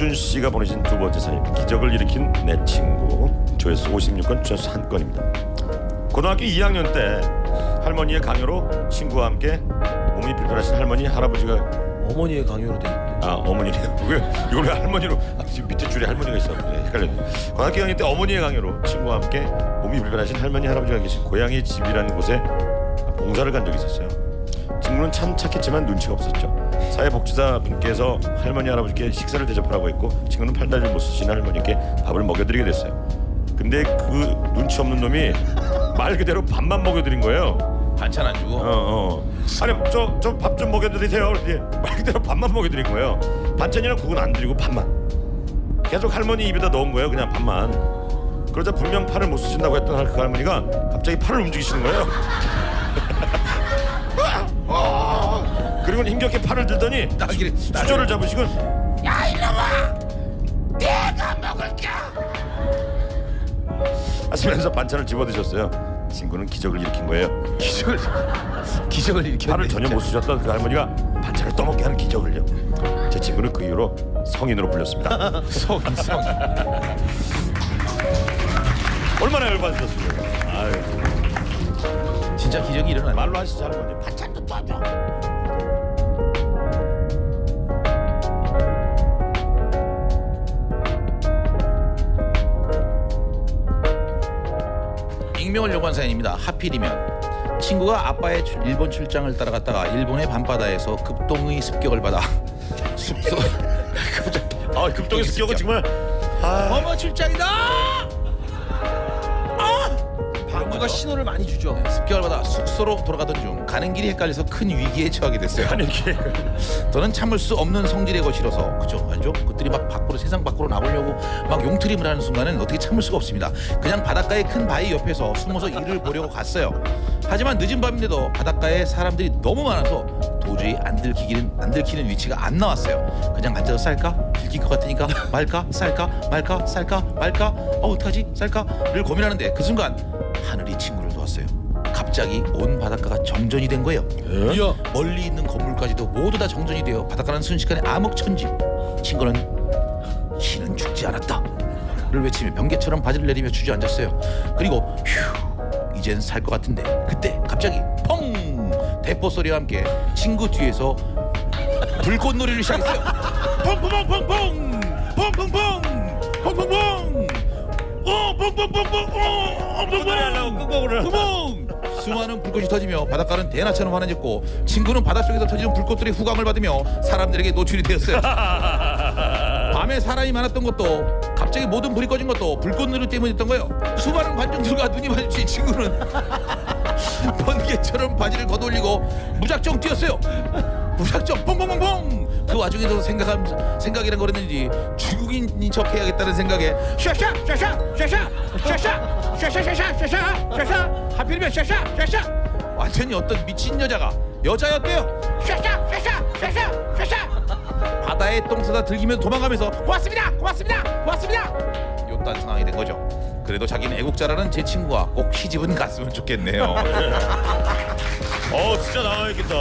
박준 씨가 보내신 두 번째 사연. 기적을 일으킨 내 친구. 조회수 56건, 추천수 1건입니다. 고등학교 2학년 때 할머니의 강요로 친구와 함께 몸이 불편하신 할머니 할아버지가 어머니의 강요로 돼 있네. 아 어머니네요. 왜 이걸 왜 할머니로? 지금 밑에 줄에 할머니가 있어. 네, 헷갈렸네. 고등학교 2학년 때 어머니의 강요로 친구와 함께 몸이 불편하신 할머니 할아버지가 계신 고향의 집이라는 곳에 봉사를 간 적이 있었어요. 친구는 참 착했지만 눈치가 없었죠. 사회복지사 분께서 할머니 할아버지께 식사를 대접하라고 했고 친구는 팔다리를 못 쓰시는 할머니께 밥을 먹여드리게 됐어요. 근데 그 눈치 없는 놈이 말 그대로 밥만 먹여드린 거예요. 반찬 안 주고. 아니 저 밥 좀 먹여드리세요. 그랬더니 말 그대로 밥만 먹여드린 거예요. 반찬이랑 국은 안 드리고 밥만. 계속 할머니 입에다 넣은 거예요. 그냥 밥만. 그러자 분명 팔을 못 쓰신다고 했던 그 할머니가 갑자기 팔을 움직이시는 거예요. 그리고는 힘겹게 팔을 들더니 수저를 잡으시고 야 이놈아 내가 먹을게 하시면서 반찬을 집어드셨어요. 친구는 기적을 일으킨 거예요. 기적을 일으켰네. 팔을 전혀 못 쓰셨던 그 할머니가 반찬을 떠먹게 하는 기적을요. 제 친구는 그 이후로 성인으로 불렸습니다. 성인. 얼마나 열받으셨어요. 아유. 진짜 기적이 일어나네. 말로 하시죠 할머니. 반찬도 떠줘. 익명을 요구한 사연입니다. 하필이면 친구가 아빠의 일본 출장을 따라갔다가 일본의 밤바다에서 급동의 습격을 받아 숲속 급동의 습격은 정말 어머 출장이다. 방구가 신호를 많이 주죠. 습격을 받아 숙소로 돌아가던 중 가는 길이 헷갈려서 큰 위기에 처하게 됐어요. 가는 길. 저는 참을 수 없는 성질의 것이라서 그죠 알죠? 그들이 막 밖으로 세상 밖으로 나오려고 막 용트림을 하는 순간은 어떻게 참을 수가 없습니다. 그냥 바닷가의 큰 바위 옆에서 숨어서 이를 보려고 갔어요. 하지만 늦은 밤인데도 바닷가에 사람들이 너무 많아서 도저히 안 들키는 위치가 안 나왔어요. 그냥 앉아서 쌀까? 들킬 것 같으니까 말까? 쌀까? 말까? 쌀까? 말까? 어떡하지? 쌀까?를 고민하는데 그 순간 하늘이 친구를 도왔어요. 갑자기 온 바닷가가 정전이 된 거예요. 이야. 멀리 있는 건물까지도 모두 다 정전이 되어 바닷가는 순식간에 암흑천지. 친구는 신은 죽지 않았다를 외치며 번개처럼 바지를 내리며 주저앉았어요. 그리고 휴 이젠 살 것 같은데 그때 갑자기 펑 대포 소리와 함께 친구 뒤에서 불꽃놀이를 시작했어요. 펑펑펑펑펑 펑펑펑 펑펑펑 펑펑펑 수많은 불꽃이 터지며 바닷가는 대나처럼 환해졌고 친구는 바닷속에서 터지는 불꽃들의 후광을 받으며 사람들에게 노출이 되었어요. 밤에 사람이 많았던 것도 갑자기 모든 불이 꺼진 것도 불꽃놀이 때문이었던 거예요. 수많은 관중들과 눈이 마주친 친구는 번개처럼 바지를 걷어올리고 무작정 뛰었어요. 무작정 뽕뽕뽕뽕. 그 와중에도 생각이란 거랬는지 중국인인 척 해야겠다는 생각에 샤샤 샤샤 샤샤 샤샤 샤샤 샤샤 샤샤 샤샤 하필이면 샤샤 샤샤 완전히 어떤 미친 여자였대요. 샤샤 샤샤 샤샤 샤샤 바다에 똥 싸다 들기면서 도망가면서 고맙습니다 요딴 상황이 된 거죠. 그래도 자기는 애국자라는 제 친구가 꼭 시집은 갔으면 좋겠네요. 진짜 나가야겠다.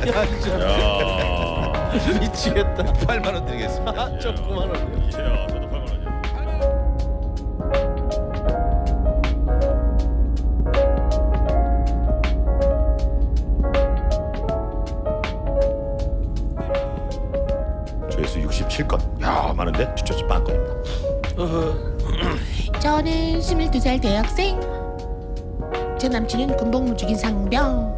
야 진짜 야. 미치겠다. 8만 원 드리겠습니다. 저 9만 원이요. 야, 저도 8만 원이요. 조회수 67건. 야, 많은데 추천수 빵건입니다. 저는 22살 대학생. 제 남친은 군복무 중인 상병.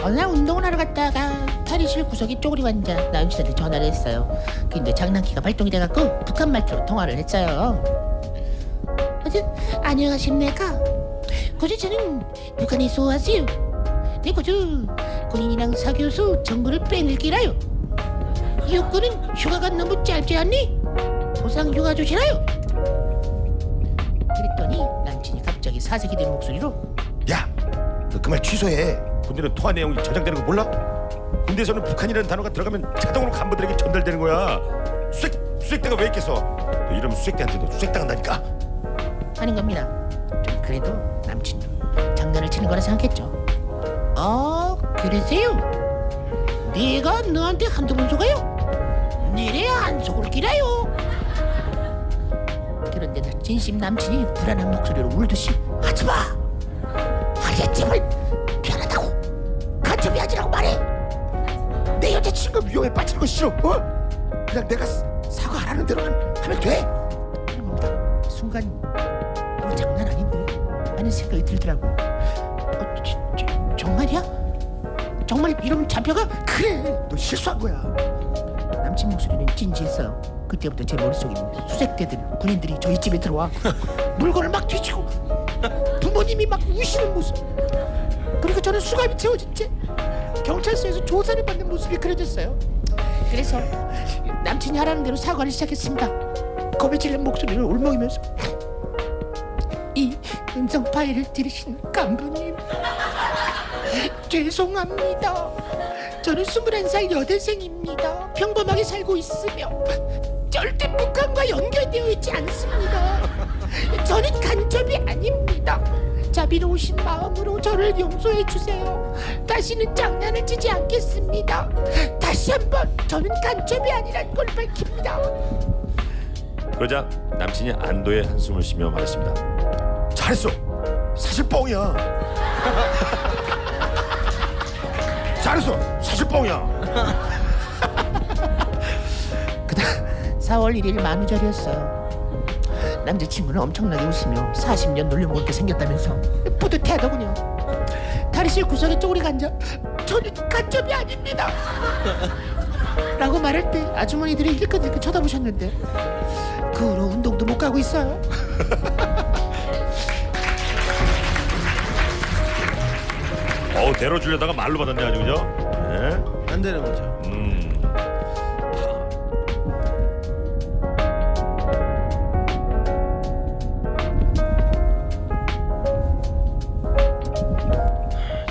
어느 날 운동을 하러 갔다가 탈의실 구석에 쪼그리고 앉아 남친한테 전화를 했어요. 근데 장난기가 발동이 돼갖고 북한 말투로 통화를 했어요. 안녕하십니까. 고주 저는 북한에서 왔어요. 네 고주 군인이랑 사교수 정보를 빼낼기라요. 육군은 휴가가 너무 짧지 않니? 보상 휴가 주시나요? 그랬더니 남친이 갑자기 사색이 된 목소리로 야, 너 그 말 취소해. 군대는 통화 내용이 저장되는 거 몰라? 군대에서는 북한이라는 단어가 들어가면 자동으로 간부들에게 전달되는 거야. 수색대가 왜 있겠어? 너 이러면 수색대한테도 수색당한다니까. 하는 겁니다. 좀 그래도 남친도 장난을 치는 거라 생각했죠. 그러세요? 네가 너한테 한두 번 속아요? 이래야 안 속을 기라요. 그런데 나 진심 남친이 불안한 목소리로 울듯이 하지마. 아니야 제발 미안하다고 간첩이 하지라고 말해. 내 여자친구 위험에 빠지는 거 싫어. 그냥 내가 사과 안 하는 대로만 하면 돼. 하는 겁니다. 순간 이거 장난 아닌데 하는 생각이 들더라고요. 정말이야? 정말 이러면 잡혀가? 그래 너 실수한 거야. 남친 목소리는 진지했어요. 그때부터 제 머릿속에 수색대들 군인들이 저희 집에 들어와 물건을 막 뒤지고 부모님이 막 우시는 모습, 그리고 저는 수갑이 채워진 채 경찰서에서 조사를 받는 모습이 그려졌어요. 그래서 남친이 하라는 대로 사과를 시작했습니다. 겁에 질린 목소리를 울먹이면서 이 음성 파일을 들으신 간부님 죄송합니다. 저는 21살 여대생입니다. 평범하게 살고 있으며 절대 북한과 연결되어 있지 않습니다. 저는 간첩이 아닙니다. 자비로우신 마음으로 저를 용서해 주세요. 다시는 장난을 치지 않겠습니다. 다시 한번 저는 간첩이 아니란 걸 밝힙니다. 그러자 남친이 안도의 한숨을 쉬며 말했습니다. 잘했어. 사실 뻥이야. 잘했어. 사실 뻥이야. 그다음 4월 1일 만우절이었어요. 남자친구는 엄청나게 웃으며 40년 놀려먹을 생겼다면서 뿌듯해하더군요. 탈의실 구석에 쪼그리고 앉아 저는 간첩이 아닙니다 라고 말할 때 아주머니들이 힐끗힐끗 쳐다보셨는데 그 후로 운동도 못 가고 있어요. 대로 주려다가 말로 받았네 아주 그죠? 네. 안 되는 거죠.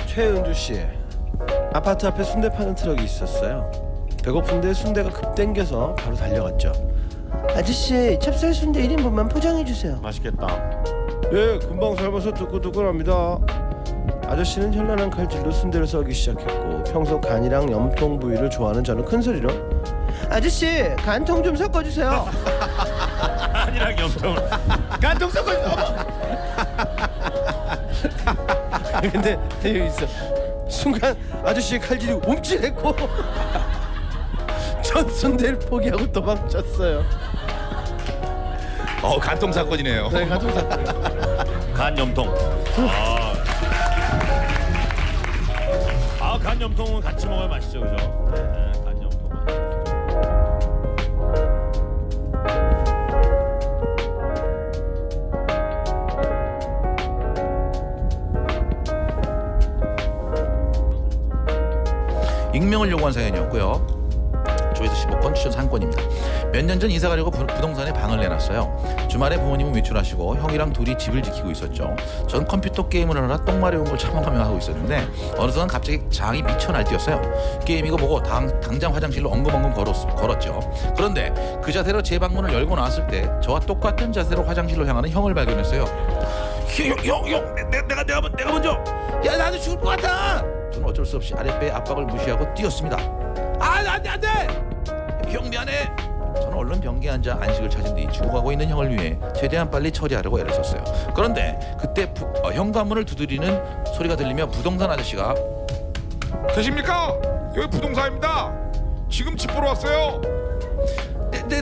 최은주 씨, 아파트 앞에 순대 파는 트럭이 있었어요. 배고픈데 순대가 급 땡겨서 바로 달려갔죠. 아저씨, 찹쌀 순대 1인분만 포장해 주세요. 맛있겠다. 예, 금방 삶아서 뜨끈뜨끈합니다. 아저씨는 현란한 칼질로 순대를 썰기 시작했고 평소 간이랑 염통 부위를 좋아하는 저는 큰 소리로 아저씨, 간통 좀 섞어주세요. 아니랑 염통을 간통 섞어줘. 근데 여기 있어. 순간 아저씨의 칼질이 움찔했고 전 순대를 포기하고 도망쳤어요. 간통 사건이네요. 네, 간통 사건. 간 염통. 간 염통은 같이 먹어야 맛있죠, 그죠? 네, 간 염통. 익명을 요구한 사연이었고요. 조회수 15건, 추천 3건입니다. 몇 년 전 이사 가려고 부동산에 방을 내놨어요. 주말에 부모님은 외출하시고 형이랑 둘이 집을 지키고 있었죠. 전 컴퓨터 게임을 하느라 똥 마려운 걸 참아가며 하고 있었는데 어느 순간 갑자기 장이 미쳐 날뛰었어요. 게임이고 뭐고 당장 화장실로 엉금엉금 걸었죠. 그런데 그 자세로 제 방문을 열고 나왔을 때 저와 똑같은 자세로 화장실로 향하는 형을 발견했어요. 형, 내가 먼저. 야, 나도 죽을 것 같아. 저는 어쩔 수 없이 아랫배의 압박을 무시하고 뛰었습니다. 안 돼! 형 미안해. 저는 얼른 변기에 앉아 안식을 찾은 뒤 죽어가고 있는 형을 위해 최대한 빨리 처리하려고 애를 썼어요. 그런데 그때 현관문을 두드리는 소리가 들리며 부동산 아저씨가 계십니까? 여기 부동산입니다. 지금 집 보러 왔어요. 네.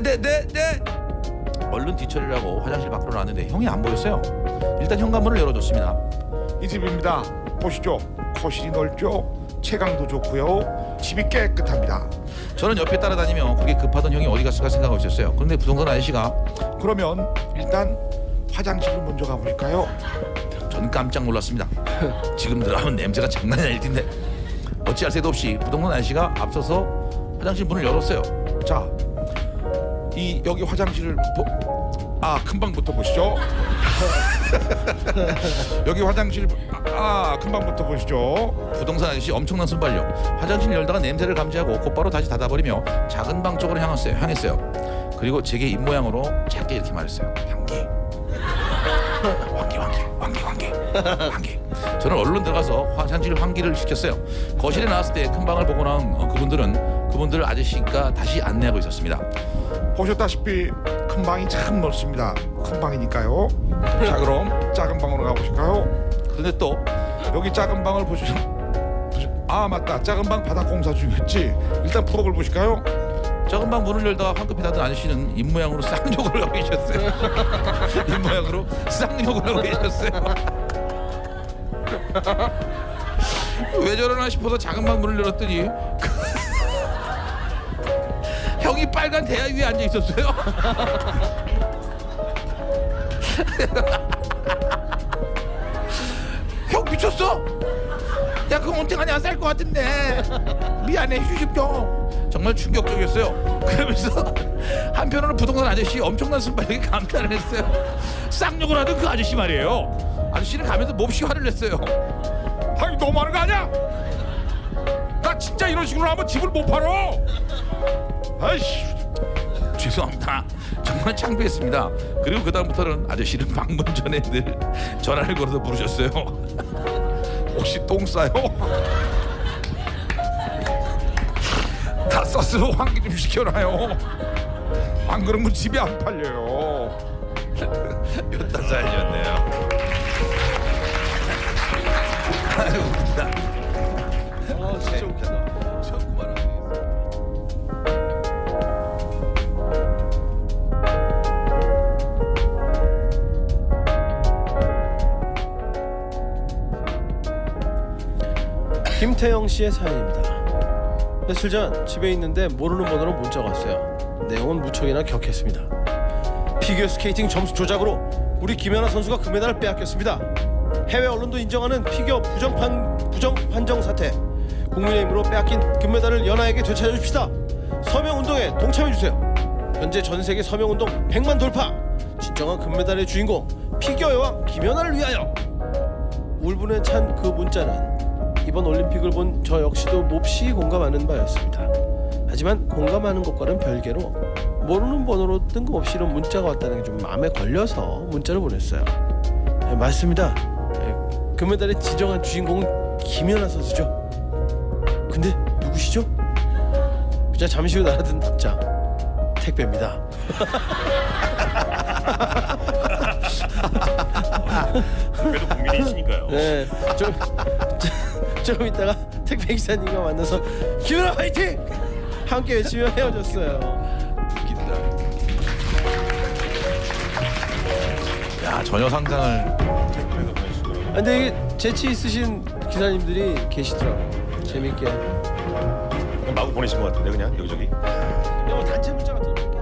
얼른 뒤처리를 하고 화장실 밖으로 나왔는데 형이 안 보였어요. 일단 현관문을 열어줬습니다. 이 집입니다. 보시죠. 거실이 넓죠. 채광도 좋고요. 집이 깨끗합니다. 저는 옆에 따라다니며 거기 급하던 형이 어디 갔을까 생각하고 있었어요. 그런데 부동산 아저씨가 그러면 일단 화장실을 먼저 가볼까요? 전 깜짝 놀랐습니다. 지금 들어가면 냄새가 장난이 아닐 텐데 어찌할 새도 없이 부동산 아저씨가 앞서서 화장실 문을 열었어요. 자, 여기 화장실을 큰 방부터 보시죠. 여기 화장실 큰 방부터 보시죠. 부동산 아저씨 엄청난 순발력. 화장실 열다가 냄새를 감지하고 곧바로 다시 닫아버리며 작은 방 쪽으로 향했어요. 그리고 제게 입모양으로 작게 이렇게 말했어요. 향기. 환기. 저는 얼른 들어가서 화장실 환기를 시켰어요. 거실에 나왔을 때 큰 방을 보고 나온 그분들 아저씨가 다시 안내하고 있었습니다. 보셨다시피 큰 방이 참 넓습니다. 큰 방이니까요. 자 그럼 작은 방으로 가보실까요? 그런데 또 여기 작은 방을 아 맞다, 작은 방 바닥 공사 중이었지. 일단 프로그램 보실까요? 작은 방 문을 열다가 황급히 닫은 아저씨는 입모양으로 쌍욕을 하고 계셨어요. 입모양으로 쌍욕을 하고 계셨어요. 왜 저러나 싶어서 작은 방 문을 열었더니 형이 빨간 대야 위에 앉아 있었어요. 형 미쳤어? 야 그거 언제가냐 안 살 것 같은데 미안해 휴식 좀. 정말 충격적이었어요. 그러면서 한편으로 부동산 아저씨 엄청난 순발력에 감탄을 했어요. 쌍욕을 하던 그 아저씨 말이에요. 아저씨는 가면서 몹시 화를 냈어요. 아니 너무하는 거 아니야? 나 진짜 이런 식으로 하면 집을 못 팔아. 아이씨. 죄송합니다. 정말 창피했습니다. 그리고 그 다음부터는 아저씨는 방문 전에 늘 전화를 걸어서 부르셨어요. 혹시 똥 싸요? 다 썼으면 환기 좀 시켜놔요. 안 그러면 집이 안 팔려요. 요딴 사연이었네요. 아유 웃긴다. 진짜 웃기다. 참 그만하세요. 김태영 씨의 사연입니다. 며칠 전 집에 있는데 모르는 번호로 문자가 왔어요. 내용은 무척이나 격했습니다. 피겨 스케이팅 점수 조작으로 우리 김연아 선수가 금메달을 빼앗겼습니다. 해외 언론도 인정하는 피겨 부정 판정 사태. 국민의힘으로 빼앗긴 금메달을 연아에게 되찾아 줍시다. 서명 운동에 동참해 주세요. 현재 전 세계 서명 운동 100만 돌파. 진정한 금메달의 주인공 피겨 여왕 김연아를 위하여. 울분에 찬 그 문자는 이번 올림픽을 본 저 역시도 몹시 공감하는 바였습니다. 하지만 공감하는 것과는 별개로 모르는 번호로 뜬금없이 이런 문자가 왔다는 게 좀 마음에 걸려서 문자를 보냈어요. 맞습니다. 금메달의 진정한 주인공은 김연아 선수죠. 근데 누구시죠? 그냥 잠시 후 날아든 답장. 택배입니다. 그래도 국민이시니까요. 네, 좀 이따가 택배 기사님과 만나서 김연아 화이팅! 함께 외치며 헤어졌어요. 웃긴다. 야 전혀 상상을. 근데 이게 재치 있으신 기사님들이 계시더라고요. 재밌게. 마구 보내신 것 같은데 그냥 여기저기. 뭐 단체 문자 같은 거 있겠죠.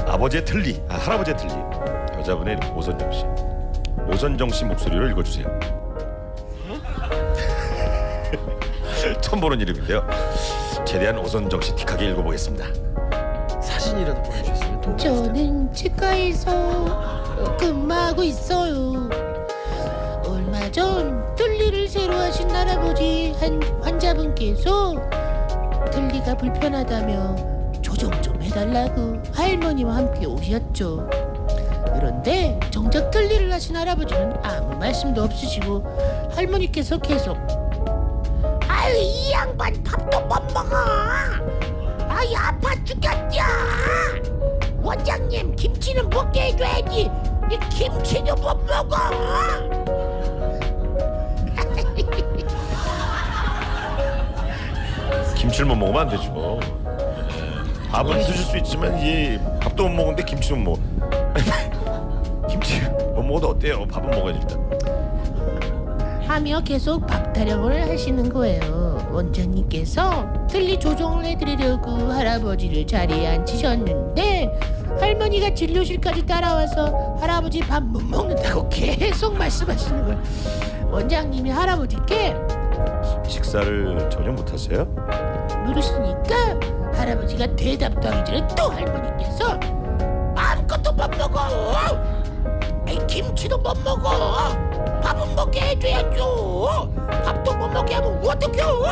아버지의 틀리, 할아버지의 틀리. 여자분의 이름 오선정 씨. 오선정 씨 목소리로 읽어주세요. 처음 보는 이름인데요. 최대한 오선정 씨 틱하게 읽어보겠습니다. 사진이라도 보내주셨으면 도움이 저는 치과에서 근무하고 있어요. 얼마 전 틀니를 새로 하신 할아버지 한 환자분께서 틀니가 불편하다며 조정 좀 해달라고 할머니와 함께 오셨죠. 그런데 정작 틀니를 하신 할아버지는 아무 말씀도 없으시고 할머니께서 계속 아유 이 양반 밥도 못 먹어. 아이 아파 죽겠냐. 원장님 김치는 먹게 해줘야지. 이 김치도 못 먹어. 김치를 못 먹으면 안 되죠. 밥은 드실 수 있지만 이 밥도 못 먹는데 김치도 못 먹어. 김치 못 먹어도 어때요? 밥은 먹어야지 일단. 하며 계속 밥 타령을 하시는 거예요. 원장님께서 틀니 조정을 해드리려고 할아버지를 자리에 앉히셨는데 할머니가 진료실까지 따라와서 할아버지 밥 못 먹는다고 계속 말씀하시는 거예요. 원장님이 할아버지께 식사를 전혀 못 하세요? 물으시니까 할아버지가 대답도 하기 전에 또 할머니께서 아무것도 못 먹어. 에이, 김치도 못 먹어. 밥은 먹게 해줘야죠. 밥도 못 먹게 하면 어떡해요?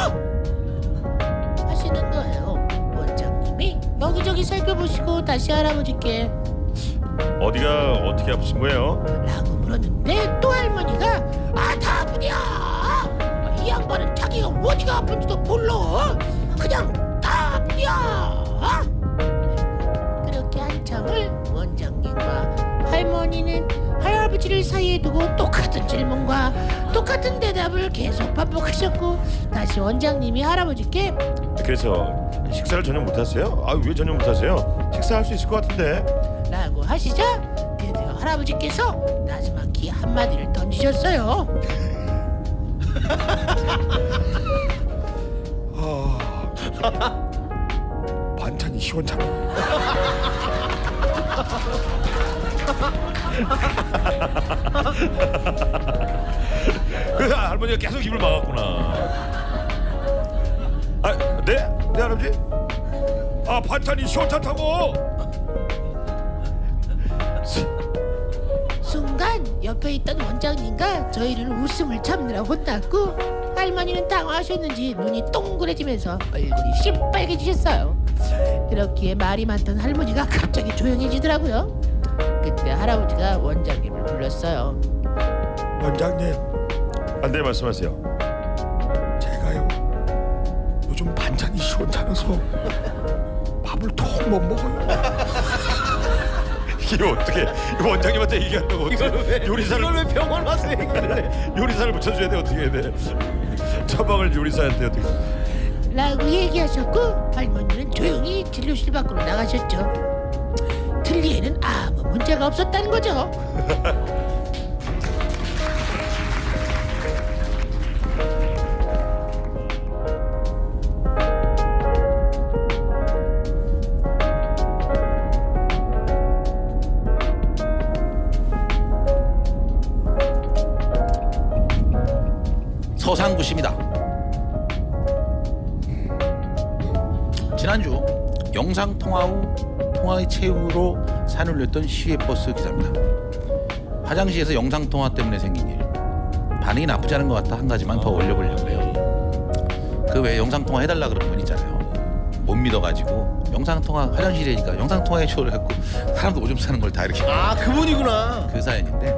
하시는 거예요. 원장님이 여기저기 살펴보시고 다시 할아버지께 어디가 어떻게 아프신 거예요? 라고 물었는데 또 할머니가 다 아프냐? 이 양반은 자기가 어디가 아픈지도 몰라. 그냥 다 아프냐? 그렇게 한참을 원장님과 할머니는 할아버지를 사이에 두고 똑같은 질문과 똑같은 대답을 계속 반복하셨고 다시 원장님이 할아버지께 그래서 식사를 전혀 못하세요? 아, 왜 전혀 못하세요? 식사할 수 있을 것 같은데. 라고 하시자 드디어 할아버지께서 나지막히 한마디를 던지셨어요. 반찬이 시원찮아. 할머니가 계속 입을 막았구나. 아, 네? 네, 할아버지? 아, 반찬이 시원찮다고. 순간 옆에 있던 원장님과 저희를 웃음을 참느라 혼났고 할머니는 당황하셨는지 눈이 동그래지면서 얼굴이 시뻘개지셨어요. 그렇기에 말이 많던 할머니가 갑자기 조용해지더라고요. 그때 할아버지가 원장님을 불렀어요. 원장님, 아, 네, 말씀하세요. 제가요 요즘 반찬이 시원찮아서 밥을 통 못 먹어요. 이게 어떻게 원장님한테 얘기한다고 어떻게 요리사를 이걸 왜 병원 와서 얘기를 해? 요리사를 붙여줘야 돼. 어떻게 해야 돼? 처방을 요리사한테 어떻게? 라고 얘기하셨고 할머니는 조용히 진료실 밖으로 나가셨죠. 틀니에는 아무 문제가 없었다는 거죠. 서상구씨입니다. 지난주 영상 통화 후 통화의 최후로 산을 올렸던 시외버스 기사입니다. 화장실에서 영상 통화 때문에 생긴 일. 반응이 나쁘지 않은 것 같아 한 가지만 더 올려보려고 해요. 그 외에 영상 통화 해달라 그런 분 있잖아요. 못 믿어가지고 영상 통화 화장실이니까 영상 통화해줘를 했고 사람도 오줌 싸는 걸 다 이렇게. 아, 그분이구나. 그 사연인데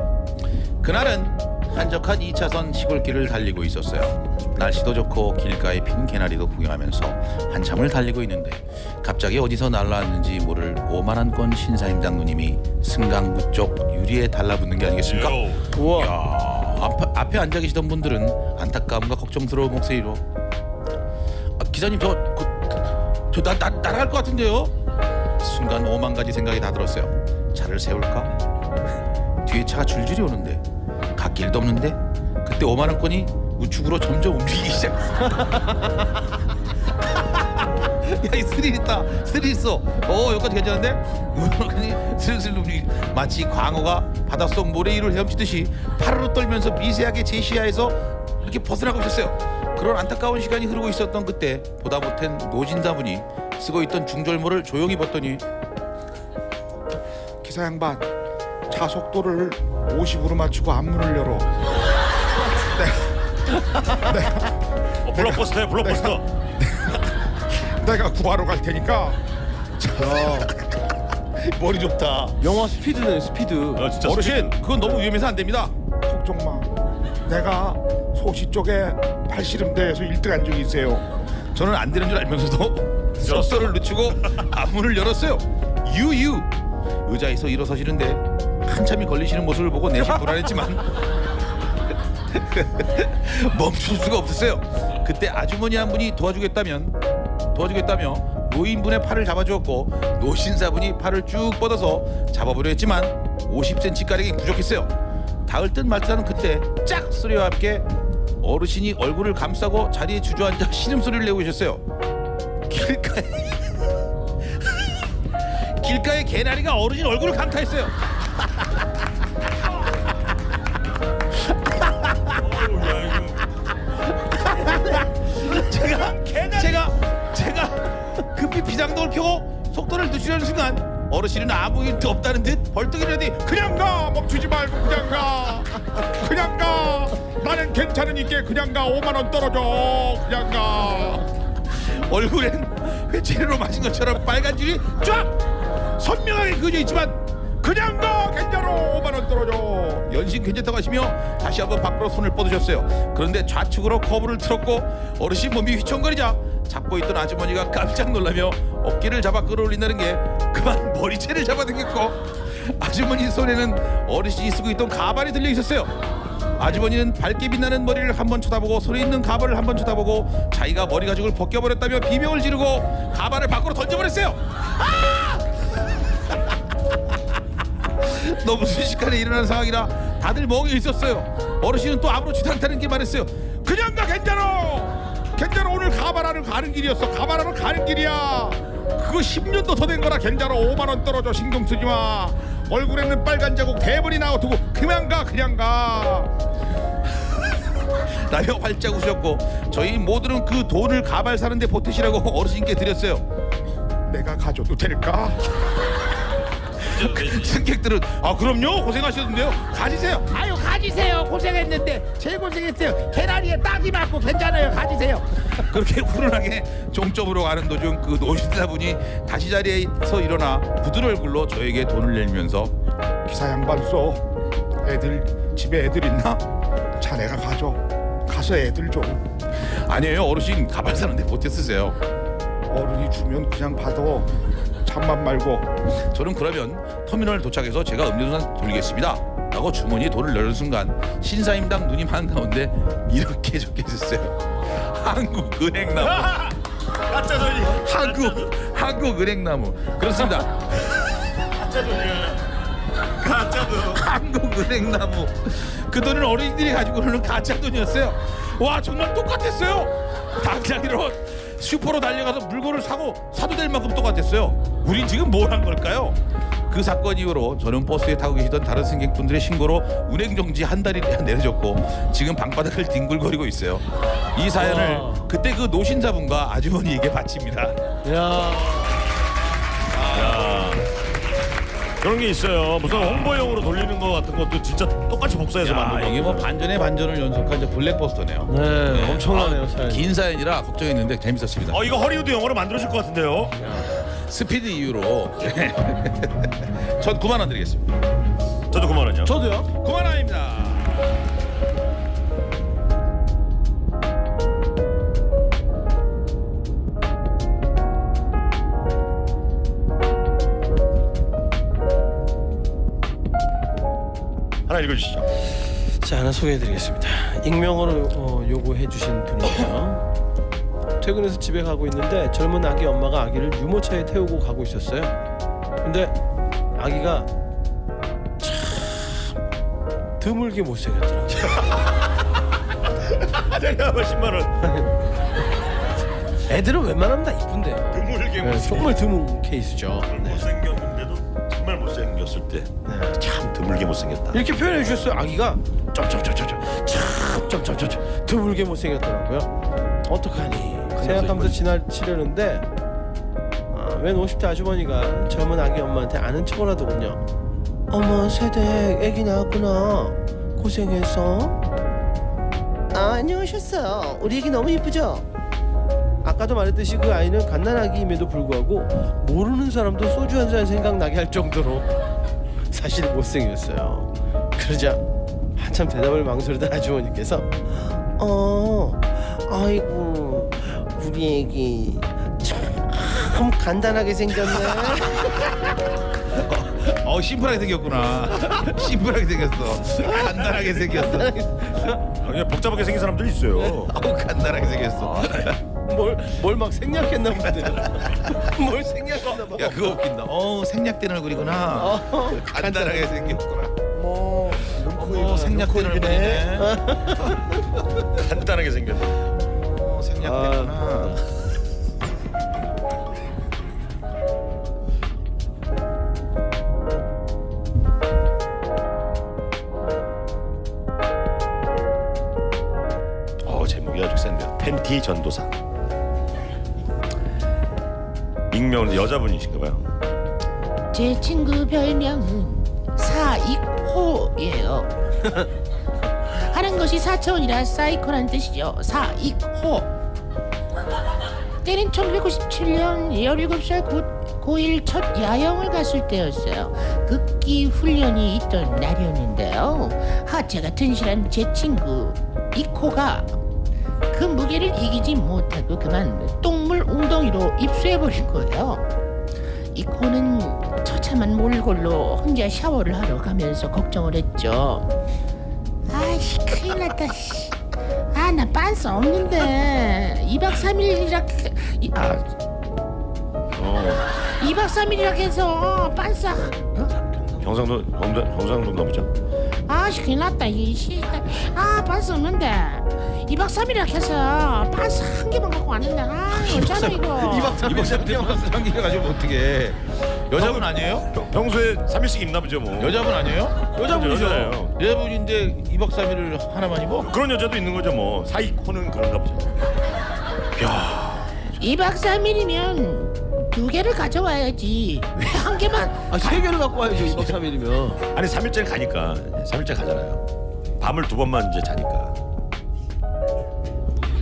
그날은 한적한 2차선 시골길을 달리고 있었어요. 날씨도 좋고 길가에 핀 개나리도 구경하면서 한참을 달리고 있는데 갑자기 어디서 날라왔는지 모를 오만한 건 신사임당 누님이 승강구 쪽 유리에 달라붙는 게 아니겠습니까? 우와. 야, 앞에 앉아 계시던 분들은 안타까움과 걱정스러운 목소리로 기사님 저 날아갈 것 같은데요? 순간 5만 가지 생각이 다 들었어요. 차를 세울까? 뒤에 차가 줄줄이 오는데 갓길도 없는데 그때 5만 원권이 우측으로 점점 움직이기 시작했어. 야, 이 스릴 있다. 스릴 있어. 여기까지 괜찮은데? 5만 원권이 슬슬 움직이. 마치 광어가 바닷속 모래 위를 헤엄치듯이 파르르 떨면서 미세하게 제 시야에서 이렇게 벗어나고 있었어요. 그런 안타까운 시간이 흐르고 있었던 그때 보다 못한 노진다분이 쓰고 있던 중절모를 조용히 벗더니 기사 양반, 차 속도를 50으로 맞추고 앞문을 열어. 블록버스터야, 블록버스터. 내가 구하러 갈 테니까. 머리 좋다. 영화 스피드네, 스피드. 아, 진짜 어르신, 그건 너무 위험해서 안 됩니다. 걱정 마. 내가 소시 쪽에 팔씨름대회에서 1등한 적이 있어요. 저는 안 되는 줄 알면서도 속도를 늦추고 앞문을 열었어요. 유유. 의자에서 일어서시는데 한참이 걸리시는 모습을 보고 내심 불안했지만 멈출 수가 없었어요. 그때 아주머니 한 분이 도와주겠다며 노인분의 팔을 잡아주었고 노신사분이 팔을 쭉 뻗어서 잡아보려 했지만 50cm가량이 부족했어요. 닿을 듯 말 듯하는 그때 짝 소리와 함께 어르신이 얼굴을 감싸고 자리에 주저앉아 신음소리를 내고 계셨어요. 길가에 개나리가 어르신 얼굴을 강타했어요. 제가 급히 비상등을 켜고 속도를 늦추려는 순간 어르신은 아무 일도 없다는 듯 벌떡 일어나더니 그냥 가. 멈추지 말고 그냥 가. 그냥 가. 나는 괜찮으니까 그냥 가. 5만 원 떨어져. 그냥 가. 얼굴엔 회채로 맞은 것처럼 빨간 줄이 쫙 선명하게 그려져 있지만 그냥 가. 괜찮아. 5만 원 떨어져. 연신 괜찮다고 하시며 다시 한번 밖으로 손을 뻗으셨어요. 그런데 좌측으로 커브를 틀었고 어르신 몸이 휘청거리자 잡고 있던 아주머니가 깜짝 놀라며 어깨를 잡아 끌어올린다는 게 그만 머리채를 잡아당겼고 아주머니 손에는 어르신이 쓰고 있던 가발이 들려 있었어요. 아주머니는 밝게 빛나는 머리를 한번 쳐다보고 손에 있는 가발을 한번 쳐다보고 자기가 머리 가죽을 벗겨버렸다며 비명을 지르고 가발을 밖으로 던져버렸어요. 너무 순식간에 일어난 상황이라 다들 멍해 있었어요. 어르신은 또 아무렇지도 않다는 게 말했어요. 그냥 가. 괜찮아. 괜찮아. 오늘 가발하러 가는 길이었어. 가발하러 가는 길이야. 그거 10년도 더 된 거라 괜찮아. 5만 원 떨어져. 신경 쓰지 마. 얼굴에는 빨간 자국 대번이 나와두고 그냥 가. 그냥 가. 라며 활짝 웃으셨고 저희 모두는 그 돈을 가발 사는데 보태시라고 어르신께 드렸어요. 내가 가져도 될까? 승객들은 아 그럼요 고생하셨는데요 가지세요. 아유 가지세요. 고생했는데 제일 고생했어요. 계란이에 딱이 맞고 괜찮아요. 가지세요. 그렇게 훈훈하게 종점으로 가는 도중 그 노신사분이 다시 자리에서 일어나 부드러운 얼굴로 저에게 돈을 내밀면서 기사 양반 써. 애들 집에 애들 있나? 자네가 가져. 가서 애들 줘. 아니에요 어르신 가발 사는데 보태 쓰세요. 어른이 주면 그냥 받아. 참만 말고. 저는 그러면 터미널 도착해서 제가 음료수만 돌리겠습니다 라고 주머니에 돈을 넣는 순간 신사임당 누님 한가운데 이렇게 적혀 있었어요. 한국은행나무. 가짜 돈이. 한국은행나무. 그렇습니다. 가짜 돈이야. 가짜 돈. 한국은행나무. 그 돈은 어린이들이 가지고 노는 가짜 돈이었어요. 와 정말 똑같았어요. 당장 일어 슈퍼로 달려가서 물건을 사도 될 만큼 똑같았어요. 우린 지금 뭘 한 걸까요? 그 사건 이후로 저는 버스에 타고 계시던 다른 승객분들의 신고로 운행 정지 한 달이 내려졌고 지금 방바닥을 뒹굴거리고 있어요. 이 사연을 그때 그 노신사분과 아주머니에게 바칩니다. 야. 그런 게 있어요. 무슨 홍보용으로 돌리는 거 같은 것도 진짜 똑같이 복사해서 만든 거. 이게 뭐 반전의 반전을 연속한 이제 블랙버스터네요. 네, 엄청나네요, 사연. 긴 사연이라 걱정했는데 재밌었습니다. 이거 허리우드 영화로 만들어질 것 같은데요. 스피드 이후로 전 9만 원 드리겠습니다. 저도 9만 원이요. 저도요. 9만 원입니다. 하나 읽어주시죠. 자, 하나 소개해드리겠습니다. 익명으로 요구해주신 분이에요. 퇴근해서 집에 가고 있는데 젊은 아기 엄마가 아기를 유모차에 태우고 가고 있었어요. 근데 아기가 참 드물게 못생겼더라고요. 잠깐만 10만 원. 애들은 웬만하면 다 이쁜데요. 드물게 네, 못생겼. 정말 드문 케이스죠. 네. 못생겼는데도 정말 못생겼을 때 참 드물게 못생겼다. 이렇게 표현해 주셨어요. 아기가 점점점점점 드물게 못생겼더라고요. 어떡하니 생각하면서 지나치려는데 웬 50대 아주머니가 젊은 아기 엄마한테 아는 척을 하더군요. 어머 새댁 애기 낳았구나. 고생했어. 안녕하셨어요. 우리 애기 너무 이쁘죠? 아까도 말했듯이 그 아이는 갓난아기임에도 불구하고 모르는 사람도 소주 한 잔 생각나게 할 정도로 사실 못생겼어요. 그러자 한참 대답을 망설이던 아주머니께서 아이고 우리 애기 참 간단하게 생겼네. 심플하게 생겼구나. 심플하게 생겼어. 간단하게 생겼어. 그냥 복잡하게 생긴 사람들이 있어요. 간단하게 생겼어. 뭘 막 생략했나 본데. 뭘 생략했나 봐. 야 그거 웃긴다. 생략된 얼굴이구나. 간단하게 생겼구나. 생략된 얼굴이네. 간단하게 생겼네. 생략됐구나. 제목이 아주 센데요. 팬티 전도사. 익명으로 여자분이신가 봐요. 제 친구 별명은 사익호예요. 하는 것이 4차원이라 사이코란 뜻이죠. 사익호. 때는 1997년 17살 고1 첫 야영을 갔을 때였어요. 극기 훈련이 있던 날이었는데요. 하체가 튼실한 제 친구 이코가 그 무게를 이기지 못하고 그만 똥물 웅덩이로 입수해버린 거예요. 이코는 처참한 몰골로 혼자 샤워를 하러 가면서 걱정을 했죠. 아이씨 큰일 났다. 나 빤스 없는데 2박 3일이라 2박 3일이라 해서 빤스 경상도 넘죠. 아씨 큰일 났다. 빤스 없는데 2박 3일이라 해서 빤스 한 개만 갖고 왔는데 어쩌나 이거 2박 3일 상기해 가지고 어떻게 여자분 아니에요? 평소에 3일씩 입나 보죠 뭐. 여자분 아니에요? 여자분이죠. 여자예요. 여자분인데 2박 3일을 하나만 입어? 그런 여자도 있는 거죠 뭐. 사이코는 그런가 보죠. 2박 3일이면 2개를 가져와야지 왜 한 개만 3개를 갖고 와야죠. 2박 3일이면. 아니 3일째 가니까 3일째 가잖아요. 밤을 2번만 이제 자니까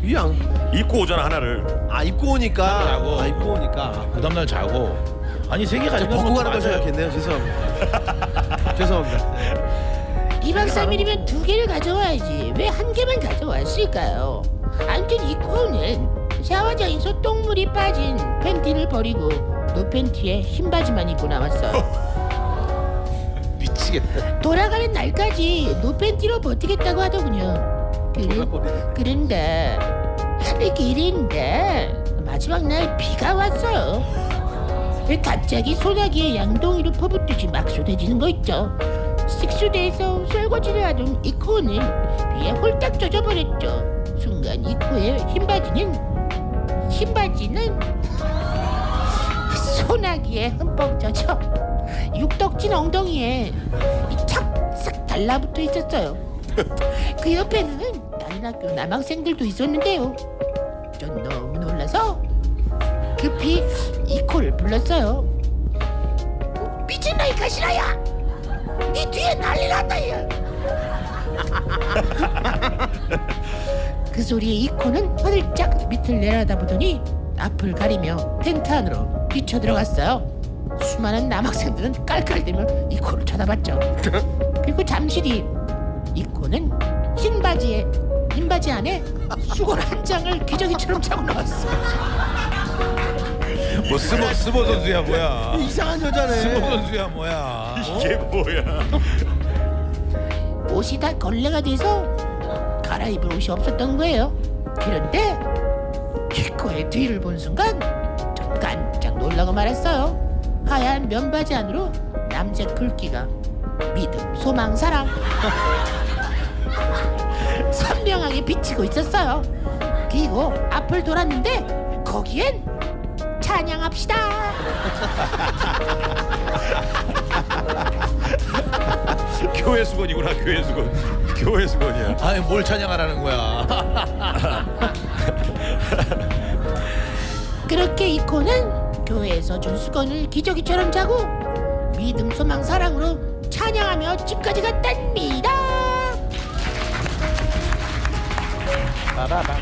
이양. 입고 오잖아 하나를. 입고 오니까. 자고. 입고 오니까. 그 다음날 자고 아니 3개 가지고 벗고 가는 걸 생각했네요. 죄송합니다. 죄송합니다. 2박 3일이면 2개를 가져와야지 왜 한 개만 가져왔을까요? 아무튼 이 코는 샤워장에서 똥물이 빠진 팬티를 버리고 노팬티에 흰 바지만 입고 나왔어요. 미치겠다. 돌아가는 날까지 노팬티로 버티겠다고 하더군요. 그런데 마지막 날 비가 왔어요. 갑자기 소나기에 양동이로 퍼붓듯이 막 쏟아지는 거 있죠. 식수대에서 설거지를 하던 이코는 비에 홀딱 젖어버렸죠. 순간 이코의 흰 바지는 소나기에 흠뻑 젖어 육덕진 엉덩이에 착싹 달라붙어 있었어요. 그 옆에는 다른 학교 남학생들도 있었는데요. 전 너무 놀라서 급히 이코를 불렀어요. 미친놈이 가시라야! 네 뒤에 난리 났다 얘! 그 소리에 이코는 화들짝 밑을 내려다보더니 앞을 가리며 텐트 안으로 뛰쳐들어갔어요. 수많은 남학생들은 깔깔대며 이코를 쳐다봤죠. 그리고 잠시 뒤 이코는 흰 바지 안에 수건 한 장을 기저귀처럼 차고 나왔어요. 뭐 스모 선수야 뭐야? 이상한 여자네. 스모 선수야 뭐야? 이게 뭐야? 옷이 다 걸레가 돼서 갈아입을 옷이 없었던 거예요. 그런데 이코의 뒤를 본 순간 전 깜짝 놀라고 말았어요. 하얀 면바지 안으로 남색 글귀가 믿음, 소망, 사랑 선명하게 비치고 있었어요. 그리고 앞을 돌았는데 거기엔 찬양합시다. 교회 수건이구나. 교회 수건이야. 아니 뭘 찬양하라는 거야? 그렇게 이코는 교회에서 준 수건을 기저귀처럼 자고 믿음, 소망, 사랑으로 찬양하며 집까지 갔답니다. 빠바밤.